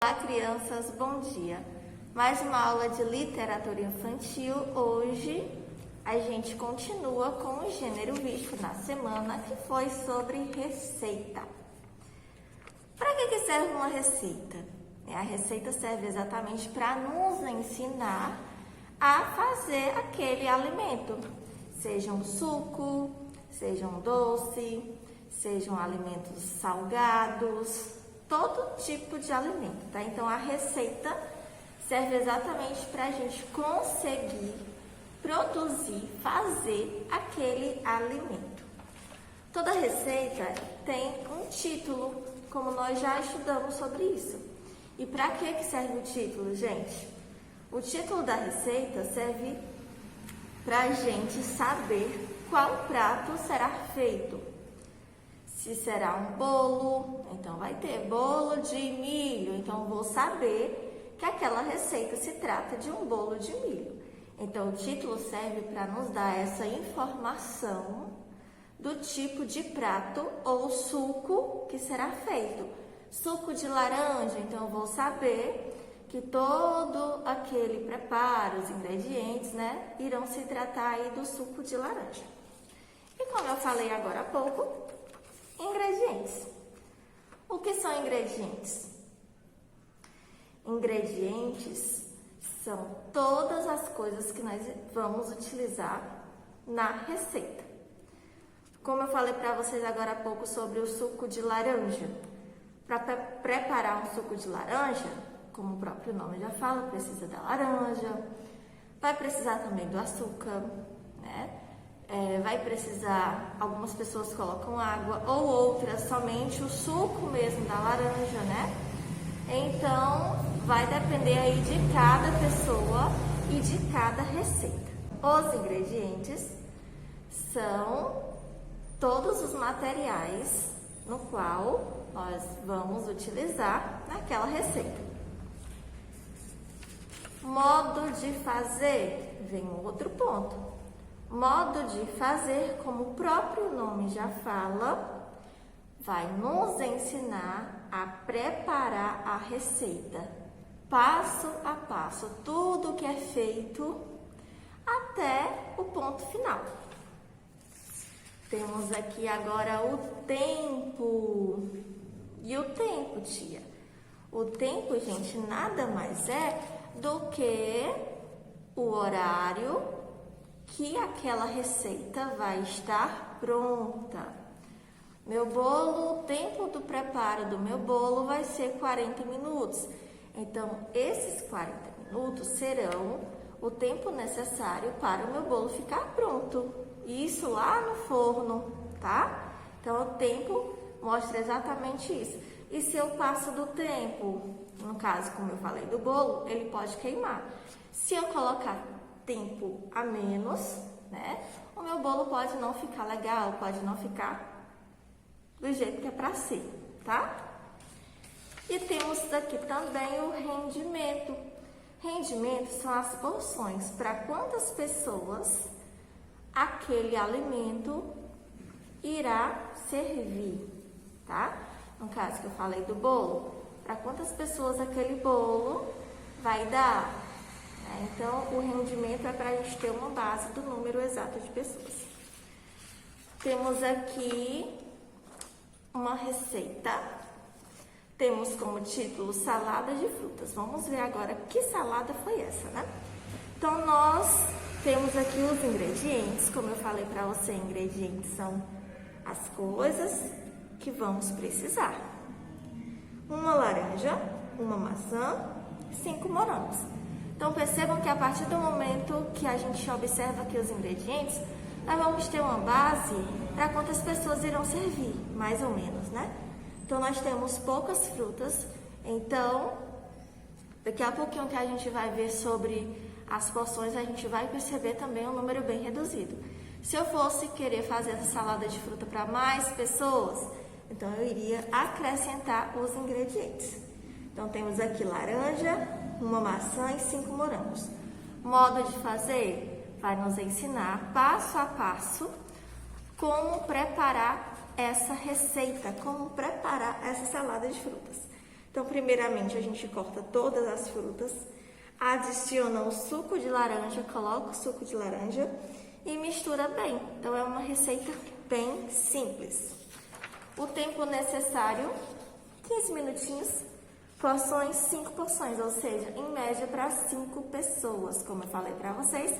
Olá, crianças, bom dia. Mais uma aula de literatura infantil. Hoje a gente continua com o gênero visto na semana, que foi sobre receita. Para que serve uma receita? A receita serve exatamente para nos ensinar a fazer aquele alimento, seja um suco, seja um doce, sejam alimentos salgados, todo tipo de alimento, tá? Então, a receita serve exatamente para a gente conseguir produzir, fazer aquele alimento. Toda receita tem um título, como nós já estudamos sobre isso. E para que serve o título, gente? O título da receita serve para a gente saber qual prato será feito. Se será um bolo, então vai ter bolo de milho. Então, vou saber que aquela receita se trata de um bolo de milho. Então, o título serve para nos dar essa informação do tipo de prato ou suco que será feito. Suco de laranja, então eu vou saber que todo aquele preparo, os ingredientes, né, irão se tratar aí do suco de laranja. E como eu falei agora há pouco, ingredientes. O que são ingredientes? Ingredientes são todas as coisas que nós vamos utilizar na receita. Como eu falei para vocês agora há pouco sobre o suco de laranja. Para preparar um suco de laranja, como o próprio nome já fala, precisa da laranja, vai precisar também do açúcar, né? Vai precisar, algumas pessoas colocam água ou outras somente o suco mesmo da laranja, né? Então, vai depender aí de cada pessoa e de cada receita. Os ingredientes são todos os materiais no qual nós vamos utilizar naquela receita. Modo de fazer, vem um outro ponto. Modo de fazer, como o próprio nome já fala, vai nos ensinar a preparar a receita, passo a passo, tudo que é feito até o ponto final. Temos aqui agora o tempo. E o tempo, tia? O tempo, gente, nada mais é do que o horário que aquela receita vai estar pronta. Meu bolo, o tempo do preparo do meu bolo vai ser 40 minutos. Então, esses 40 minutos serão o tempo necessário para o meu bolo ficar pronto. Isso lá no forno, tá? Então, o tempo mostra exatamente isso. E se eu passo do tempo, no caso, como eu falei do bolo, ele pode queimar. Se eu colocar tempo a menos, né, o meu bolo pode não ficar legal, pode não ficar do jeito que é para ser, tá? E temos aqui também o rendimento. Rendimento são as porções para quantas pessoas aquele alimento irá servir, tá? No caso que eu falei do bolo, para quantas pessoas aquele bolo vai dar? Então, o rendimento é para a gente ter uma base do número exato de pessoas. Temos aqui uma receita. Temos como título salada de frutas. Vamos ver agora que salada foi essa, né? Então, nós temos aqui os ingredientes. Como eu falei para você, ingredientes são as coisas que vamos precisar. Uma laranja, uma maçã, 5 morangos. Então, percebam que a partir do momento que a gente observa aqui os ingredientes, nós vamos ter uma base para quantas pessoas irão servir, mais ou menos, né? Então, nós temos poucas frutas. Então, daqui a pouquinho que a gente vai ver sobre as porções, a gente vai perceber também um número bem reduzido. Se eu fosse querer fazer essa salada de fruta para mais pessoas, então eu iria acrescentar os ingredientes. Então, temos aqui laranja, uma maçã e 5 morangos. Modo de fazer vai nos ensinar passo a passo como preparar essa receita, como preparar essa salada de frutas. Então, primeiramente, a gente corta todas as frutas, adiciona o suco de laranja, coloca o suco de laranja e mistura bem. Então, é uma receita bem simples. O tempo necessário, 15 minutinhos, porções, 5 porções, ou seja, em média para 5 pessoas, como eu falei para vocês.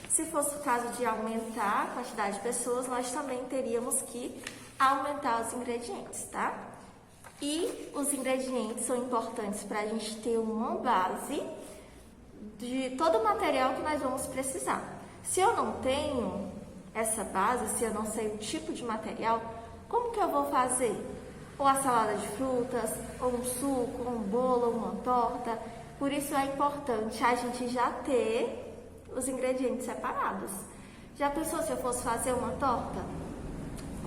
Se fosse o caso de aumentar a quantidade de pessoas, nós também teríamos que aumentar os ingredientes, tá? E os ingredientes são importantes para a gente ter uma base de todo o material que nós vamos precisar. Se eu não tenho essa base, se eu não sei o tipo de material, como que eu vou fazer? Ou a salada de frutas, ou um suco, ou um bolo, ou uma torta. Por isso é importante a gente já ter os ingredientes separados. Já pensou se eu fosse fazer uma torta?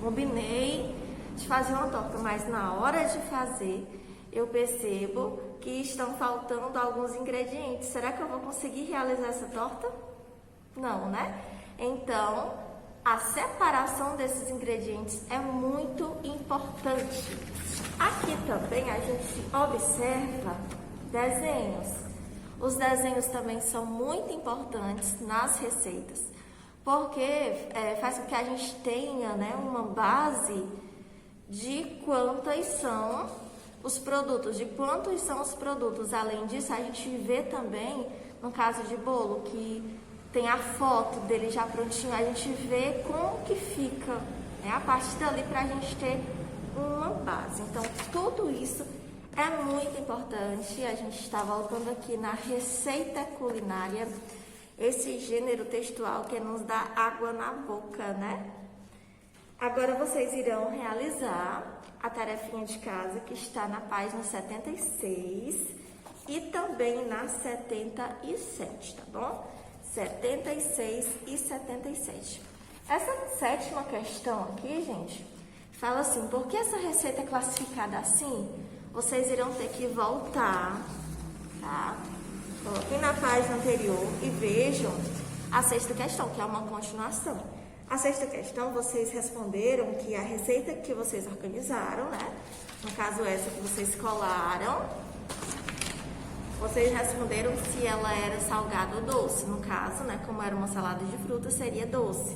Combinei de fazer uma torta, mas na hora de fazer eu percebo que estão faltando alguns ingredientes. Será que eu vou conseguir realizar essa torta? Não, né? Então, a separação desses ingredientes é muito importante. Aqui também a gente observa desenhos. Os desenhos também são muito importantes nas receitas, porque faz com que a gente tenha, né, uma base de quantos são os produtos, Além disso, a gente vê também, no caso de bolo, que tem a foto dele já prontinho, a gente vê como que fica, né, a partir dali para a gente ter uma base. Então, tudo isso é muito importante. A gente está voltando aqui na receita culinária, esse gênero textual que nos dá água na boca, né? Agora vocês irão realizar a tarefinha de casa que está na página 76 e também na 77, tá bom? 76 e 77. Essa 7ª questão aqui, gente, fala assim: por que essa receita é classificada assim? Vocês irão ter que voltar, tá? Coloquem na página anterior e vejam a 6ª questão, que é uma continuação. A 6ª questão, vocês responderam que a receita que vocês organizaram, né? No caso, essa que vocês colaram, vocês responderam se ela era salgada ou doce. No caso, né? Como era uma salada de fruta, seria doce.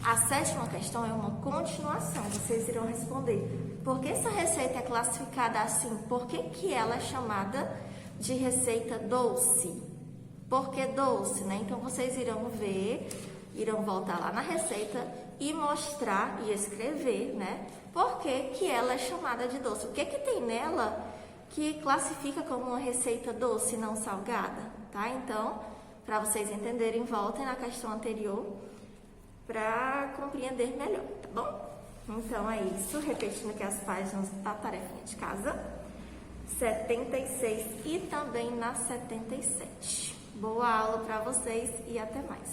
A 7ª questão é uma continuação. Vocês irão responder: por que essa receita é classificada assim? Por que ela é chamada de receita doce? Por que doce, né? Então, vocês irão ver, irão voltar lá na receita e mostrar e escrever, né? Por que ela é chamada de doce? O que tem nela que classifica como uma receita doce e não salgada, tá? Então, para vocês entenderem, voltem na questão anterior para compreender melhor, tá bom? Então é isso, repetindo aqui as páginas da tarefinha de casa, 76 e também na 77. Boa aula para vocês e até mais!